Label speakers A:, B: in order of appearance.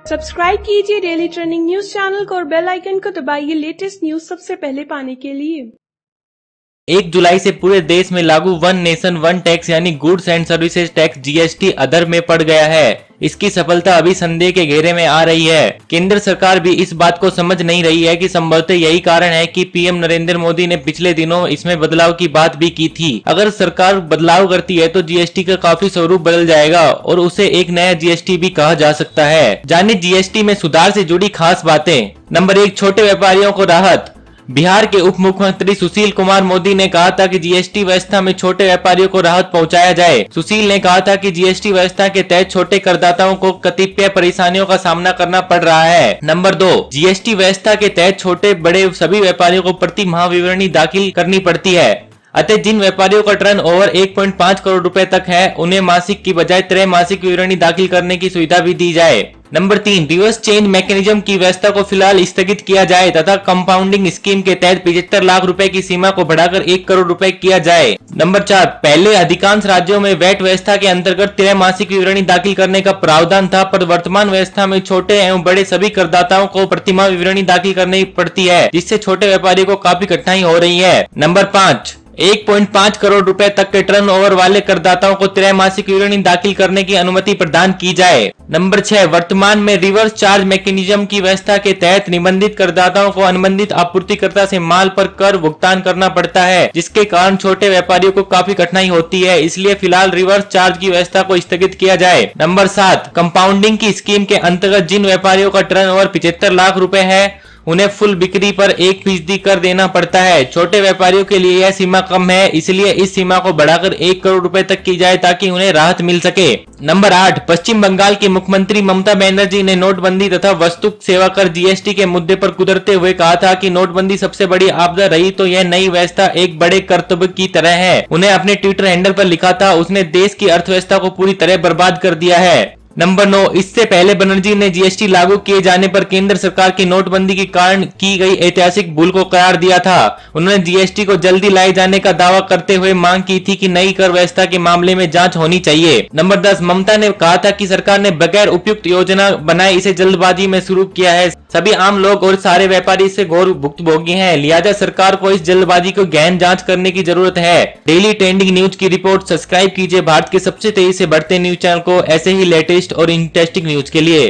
A: Subscribe कीजिए daily trending news channel को और बेल आइकन को दबाइए लेटेस्ट न्यूज सबसे पहले पाने के लिए।
B: 1 जुलाई से पूरे देश में लागू वन नेशन वन टैक्स यानी goods and services tax GST other में पड़ गया है। इसकी सफलता अभी संदेह के घेरे में आ रही है। केंद्र सरकार भी इस बात को समझ नहीं रही है कि संभवतः यही कारण है कि पीएम नरेंद्र मोदी ने पिछले दिनों इसमें बदलाव की बात भी की थी। अगर सरकार बदलाव करती है तो जीएसटी का काफी स्वरूप बदल जाएगा और उसे एक नया जीएसटी भी कहा जा सकता है। जानिए जीएसटी में सुधार से जुड़ी खास बातें। नंबर 1, छोटे व्यापारियों को राहत। बिहार के उप मुख्यमंत्री सुशील कुमार मोदी ने कहा था कि जीएसटी व्यवस्था में छोटे व्यापारियों को राहत पहुंचाया जाए। सुशील ने कहा था कि जीएसटी व्यवस्था के तहत छोटे करदाताओं को कतिपय परेशानियों का सामना करना पड़ रहा है। नंबर 2, जीएसटी व्यवस्था के तहत छोटे बड़े सभी व्यापारियों को प्रति माह विवरणी दाखिल करनी पड़ती है। अतः जिन व्यापारियों का टर्न ओवर 1.5 करोड़ रुपए तक है उन्हें मासिक की बजाय त्रैमासिक विवरणी दाखिल करने की सुविधा भी दी जाए। नंबर 3, रिवर्स चेंज मैकेनिज्म की व्यवस्था को फिलहाल स्थगित किया जाए तथा कंपाउंडिंग स्कीम के तहत 75 लाख रुपए की सीमा को बढ़ाकर 1 करोड़ रुपए किया जाए। नंबर 4, पहले अधिकांश राज्यों में वैट व्यवस्था के अंतर्गत त्रैमासिक विवरणी दाखिल करने का प्रावधान था, पर वर्तमान व्यवस्था में छोटे एवं बड़े सभी करदाताओं को प्रतिमाह विवरणी दाखिल करनी पड़ती है, जिससे छोटे व्यापारियों को काफी कठिनाई हो रही है। नंबर 5, 1.5 करोड़ रुपए तक के टर्न ओवर वाले करदाताओं को त्रैमासिक विवरणी दाखिल करने की अनुमति प्रदान की जाए। नंबर 6, वर्तमान में रिवर्स चार्ज मैकेनिज्म की व्यवस्था के तहत निबंधित करदाताओं को अनुबंधित आपूर्तिकर्ता से माल पर कर भुगतान करना पड़ता है, जिसके कारण छोटे व्यापारियों को काफी कठिनाई होती है। इसलिए फिलहाल रिवर्स चार्ज की व्यवस्था को स्थगित किया जाए। नंबर 7, कंपाउंडिंग की स्कीम के अंतर्गत जिन व्यापारियों का टर्न ओवर 75 लाख रुपए है उन्हें फुल बिक्री पर 1% कर देना पड़ता है। छोटे व्यापारियों के लिए यह सीमा कम है, इसलिए इस सीमा को बढ़ाकर 1 करोड़ रुपए तक की जाए ताकि उन्हें राहत मिल सके। नंबर 8, पश्चिम बंगाल की मुख्यमंत्री ममता बनर्जी ने नोटबंदी तथा वस्तु सेवा कर जीएसटी के मुद्दे पर कुदरते हुए कहा था कि नोटबंदी सबसे बड़ी आपदा रही तो यह नई व्यवस्था एक बड़े कर्तव्य की तरह है। उन्हें अपने ट्विटर हैंडल पर लिखा था, उसने देश की अर्थव्यवस्था को पूरी तरह बर्बाद कर दिया है। नंबर 9, इससे पहले बनर्जी ने जीएसटी लागू किए जाने पर केंद्र सरकार की नोटबंदी के कारण की गई ऐतिहासिक भूल को करार दिया था। उन्होंने जीएसटी को जल्दी लाए जाने का दावा करते हुए मांग की थी कि नई कर व्यवस्था के मामले में जांच होनी चाहिए। नंबर 10, ममता ने कहा था कि सरकार ने बगैर उपयुक्त योजना बनाए इसे जल्दबाजी में शुरू किया है। सभी आम लोग और सारे व्यापारी इससे घोर भुक्तभोगी हैं, लिहाजा सरकार को इस जल्दबाजी को गहन जांच करने की जरूरत है। डेली ट्रेंडिंग न्यूज की रिपोर्ट सब्सक्राइब कीजिए भारत के सबसे तेजी से बढ़ते न्यूज चैनल को ऐसे ही लेटेस्ट और इंटरेस्टिंग न्यूज के लिए।